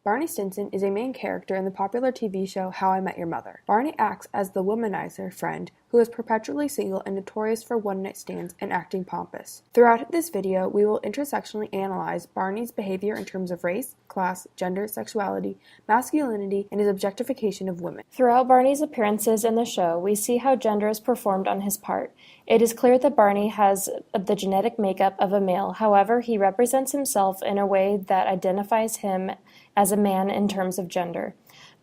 Barney Stinson is a main character in the popular TV show How I Met Your Mother. Barney acts as the womanizer friend who is perpetually single and notorious for one-night stands and acting pompous. Throughout this video, we will intersectionally analyze Barney's behavior in terms of race, class, gender, sexuality, masculinity, and his objectification of women. Throughout Barney's appearances in the show, we see how gender is performed on his part. It is clear that Barney has the genetic makeup of a male, however, he represents himself in a way that identifies him as a man in terms of gender.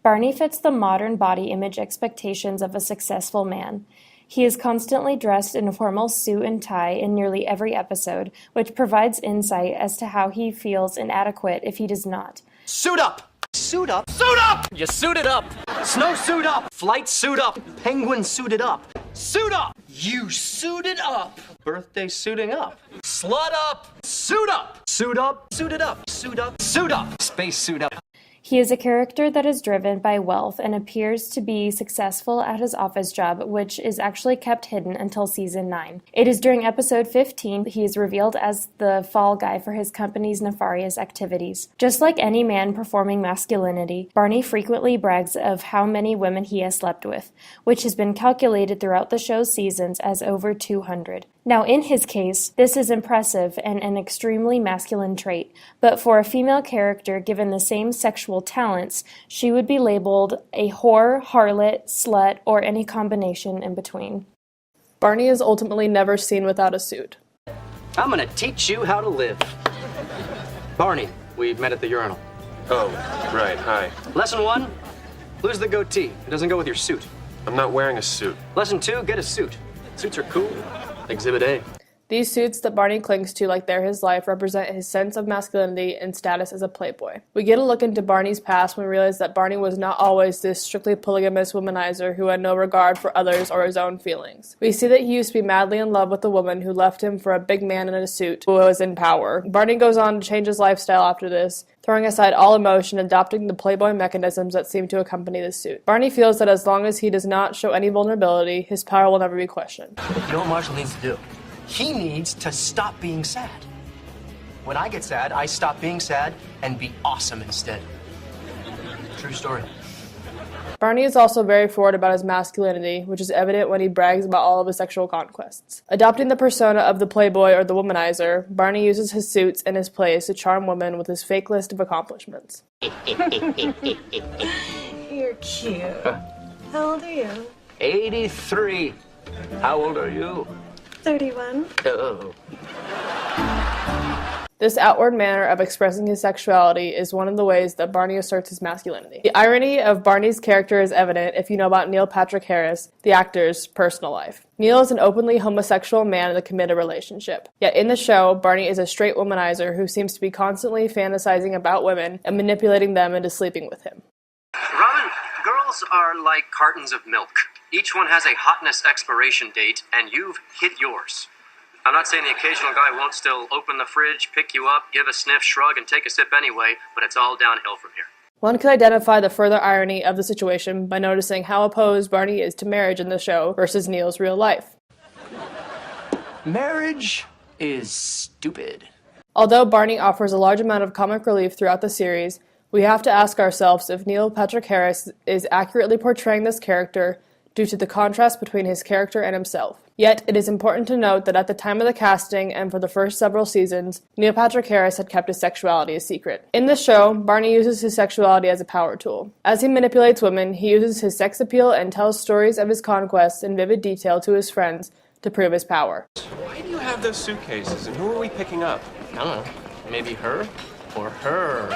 Barney fits the modern body image expectations of a successful man. He is constantly dressed in a formal suit and tie in nearly every episode, which provides insight as to how he feels inadequate if he does not. Suit up! Suit up! Suit up! You suited up! Snow suit up! Flight suit up! Penguin suited up! Suit up! You suited up! Birthday suiting up! Slut up! Suit up! Suit up! Suited up! Suit up! Suit up! Space suit up! He is a character that is driven by wealth and appears to be successful at his office job, which is actually kept hidden until season 9. It is during episode 15 he is revealed as the fall guy for his company's nefarious activities. Just like any man performing masculinity, Barney frequently brags of how many women he has slept with, which has been calculated throughout the show's seasons as over 200. Now, in his case, this is impressive and an extremely masculine trait, but for a female character given the same sexual talents, she would be labeled a whore, harlot, slut, or any combination in between. Barney is ultimately never seen without a suit. I'm gonna teach you how to live. Barney, we met at the urinal. Oh, right, hi. Lesson 1, lose the goatee. It doesn't go with your suit. I'm not wearing a suit. Lesson 2, get a suit. Suits are cool. Exhibit A. These suits that Barney clings to like they're his life represent his sense of masculinity and status as a playboy. We get a look into Barney's past when we realize that Barney was not always this strictly polygamous womanizer who had no regard for others or his own feelings. We see that he used to be madly in love with a woman who left him for a big man in a suit who was in power. Barney goes on to change his lifestyle after this, throwing aside all emotion, adopting the playboy mechanisms that seem to accompany the suit. Barney feels that as long as he does not show any vulnerability, his power will never be questioned. You know what Marshall needs to do? He needs to stop being sad. When I get sad, I stop being sad and be awesome instead. True story. Barney is also very forward about his masculinity, which is evident when he brags about all of his sexual conquests. Adopting the persona of the playboy or the womanizer, Barney uses his suits and his plays to charm women with his fake list of accomplishments. You're cute. How old are you? 83. How old are you? 31. Oh. This outward manner of expressing his sexuality is one of the ways that Barney asserts his masculinity. The irony of Barney's character is evident if you know about Neil Patrick Harris, the actor's personal life. Neil is an openly homosexual man in a committed relationship. Yet in the show, Barney is a straight womanizer who seems to be constantly fantasizing about women and manipulating them into sleeping with him. Robin, girls are like cartons of milk. Each one has a hotness expiration date, and you've hit yours. I'm not saying the occasional guy won't still open the fridge, pick you up, give a sniff, shrug, and take a sip anyway, but it's all downhill from here. One could identify the further irony of the situation by noticing how opposed Barney is to marriage in the show versus Neil's real life. Marriage is stupid. Although Barney offers a large amount of comic relief throughout the series, we have to ask ourselves if Neil Patrick Harris is accurately portraying this character due to the contrast between his character and himself. Yet, it is important to note that at the time of the casting and for the first several seasons, Neil Patrick Harris had kept his sexuality a secret. In the show, Barney uses his sexuality as a power tool. As he manipulates women, he uses his sex appeal and tells stories of his conquests in vivid detail to his friends to prove his power. Why do you have those suitcases, and who are we picking up? I don't know. Maybe her? Or her?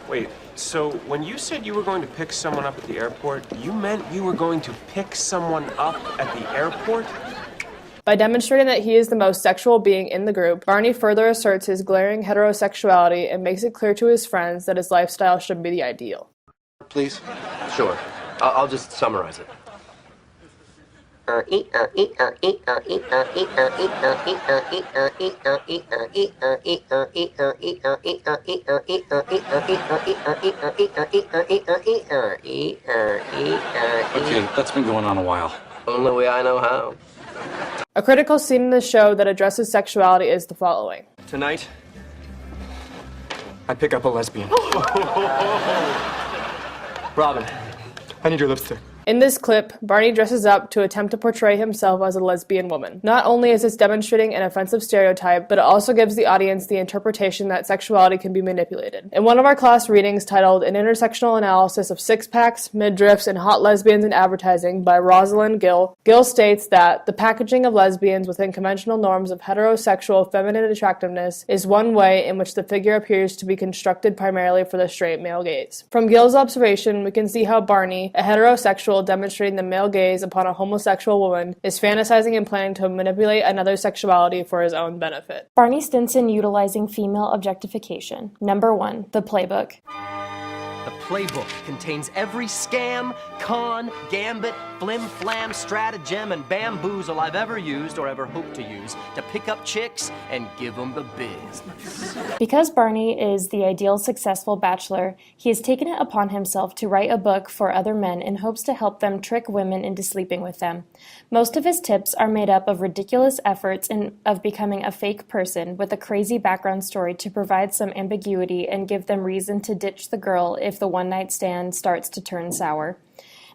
Wait, so when you said you were going to pick someone up at the airport, you meant you were going to pick someone up at the airport? By demonstrating that he is the most sexual being in the group, Barney further asserts his glaring heterosexuality and makes it clear to his friends that his lifestyle should be the ideal. Please? Sure. I'll just summarize it. Okay, that's been going on a while. Only way I know how. A critical scene in the show that addresses sexuality is the following. Tonight, I pick up a lesbian. Robin. I need your lipstick. In this clip, Barney dresses up to attempt to portray himself as a lesbian woman. Not only is this demonstrating an offensive stereotype, but it also gives the audience the interpretation that sexuality can be manipulated. In one of our class readings titled An Intersectional Analysis of Six-Packs, Midriffs, and Hot Lesbians in Advertising by Rosalind Gill, Gill states that the packaging of lesbians within conventional norms of heterosexual feminine attractiveness is one way in which the figure appears to be constructed primarily for the straight male gaze. From Gill's observation, we can see how Barney, a heterosexual demonstrating the male gaze upon a homosexual woman, is fantasizing and planning to manipulate another's sexuality for his own benefit. Barney Stinson utilizing female objectification. Number 1, the playbook. The playbook contains every scam, con, gambit, flim-flam, stratagem, and bamboozle I've ever used or ever hope to use to pick up chicks and give them the business. Because Barney is the ideal successful bachelor, he has taken it upon himself to write a book for other men in hopes to help them trick women into sleeping with them. Most of his tips are made up of ridiculous efforts of becoming a fake person with a crazy background story to provide some ambiguity and give them reason to ditch the girl if the one-night stand starts to turn sour.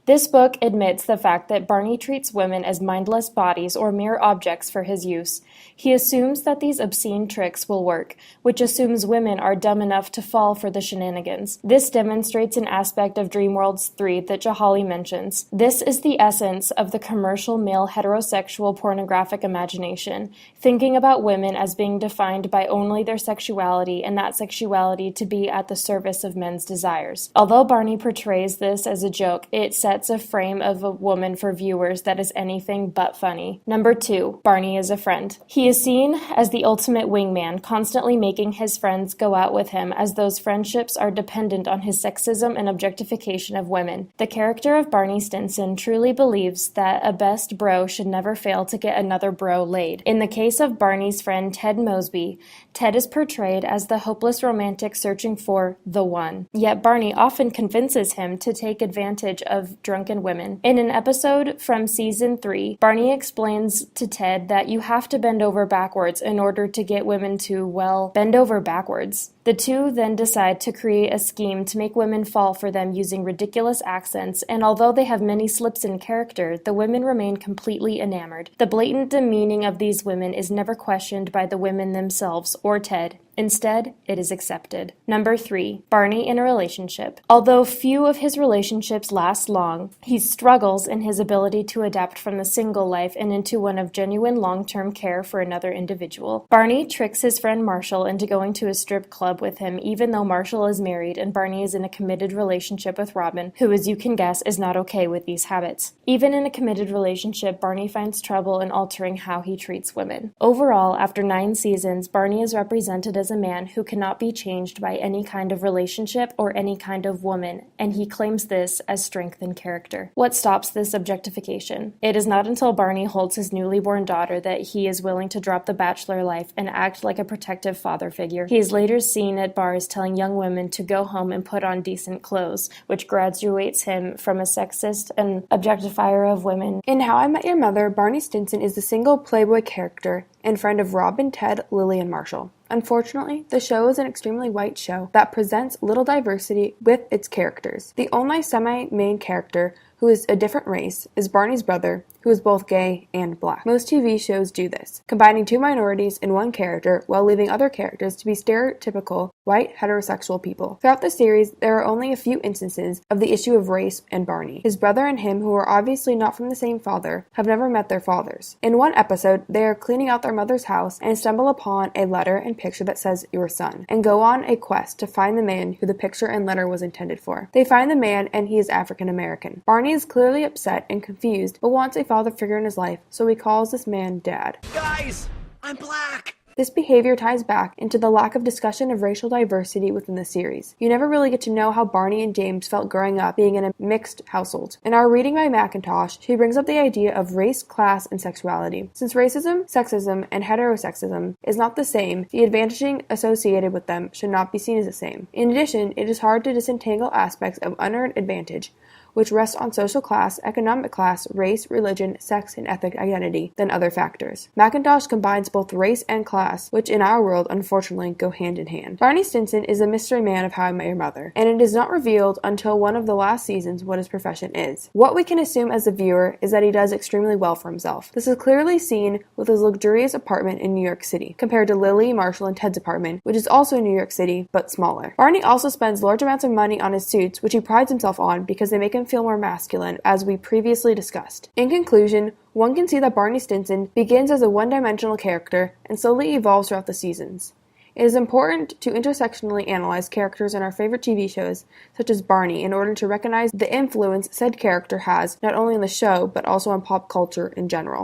This book admits the fact that Barney treats women as mindless bodies or mere objects for his use. He assumes that these obscene tricks will work, which assumes women are dumb enough to fall for the shenanigans. This demonstrates an aspect of Dreamworlds 3 that Jahali mentions. This is the essence of the commercial male heterosexual pornographic imagination, thinking about women as being defined by only their sexuality and that sexuality to be at the service of men's desires. Although Barney portrays this as a joke, it sets a frame of a woman for viewers that is anything but funny. Number 2, Barney is a friend. He is seen as the ultimate wingman, constantly making his friends go out with him, as those friendships are dependent on his sexism and objectification of women. The character of Barney Stinson truly believes that a best bro should never fail to get another bro laid. In the case of Barney's friend Ted Mosby, Ted is portrayed as the hopeless romantic searching for the one. Yet Barney often convinces him to take advantage of drunken women. In an episode from season 3, Barney explains to Ted that you have to bend over backwards in order to get women to, well, bend over backwards. The two then decide to create a scheme to make women fall for them using ridiculous accents, and although they have many slips in character, the women remain completely enamored. The blatant demeaning of these women is never questioned by the women themselves or Ted. Instead, it is accepted. Number 3, Barney in a relationship. Although few of his relationships last long, he struggles in his ability to adapt from the single life and into one of genuine long-term care for another individual. Barney tricks his friend Marshall into going to a strip club with him, even though Marshall is married and Barney is in a committed relationship with Robin, who, as you can guess, is not okay with these habits. Even in a committed relationship, Barney finds trouble in altering how he treats women. Overall, after 9 seasons, Barney is represented as a man who cannot be changed by any kind of relationship or any kind of woman, and he claims this as strength in character. What stops this objectification? It is not until Barney holds his newly born daughter that he is willing to drop the bachelor life and act like a protective father figure. He is later seen at bars telling young women to go home and put on decent clothes, which graduates him from a sexist and objectifier of women. In How I Met Your Mother, Barney Stinson is the single playboy character and friend of Robin, Ted, Lily, and Marshall. Unfortunately, the show is an extremely white show that presents little diversity with its characters. The only semi-main character who is a different race is Barney's brother, who is both gay and black. Most TV shows do this, combining 2 minorities in one character while leaving other characters to be stereotypical white heterosexual people. Throughout the series, there are only a few instances of the issue of race and Barney. His brother and him, who are obviously not from the same father, have never met their fathers. In one episode, they are cleaning out their mother's house and stumble upon a letter and picture that says "your son," and go on a quest to find the man who the picture and letter was intended for. They find the man, and he is African American. Barney is clearly upset and confused, but wants a father figure in his life, so he calls this man Dad. Guys, I'm black! This behavior ties back into the lack of discussion of racial diversity within the series. You never really get to know how Barney and James felt growing up being in a mixed household. In our reading by McIntosh, she brings up the idea of race, class, and sexuality. Since racism, sexism, and heterosexism is not the same, the advantaging associated with them should not be seen as the same. In addition, it is hard to disentangle aspects of unearned advantage, which rests on social class, economic class, race, religion, sex, and ethnic identity, than other factors. Macintosh combines both race and class, which in our world, unfortunately, go hand in hand. Barney Stinson is a mystery man of How I Met Your Mother, and it is not revealed until one of the last seasons what his profession is. What we can assume as a viewer is that he does extremely well for himself. This is clearly seen with his luxurious apartment in New York City, compared to Lily, Marshall, and Ted's apartment, which is also in New York City, but smaller. Barney also spends large amounts of money on his suits, which he prides himself on because they make him feel more masculine, as we previously discussed. In conclusion, one can see that Barney Stinson begins as a one-dimensional character and slowly evolves throughout the seasons. It is important to intersectionally analyze characters in our favorite TV shows, such as Barney, in order to recognize the influence said character has not only in the show, but also on pop culture in general.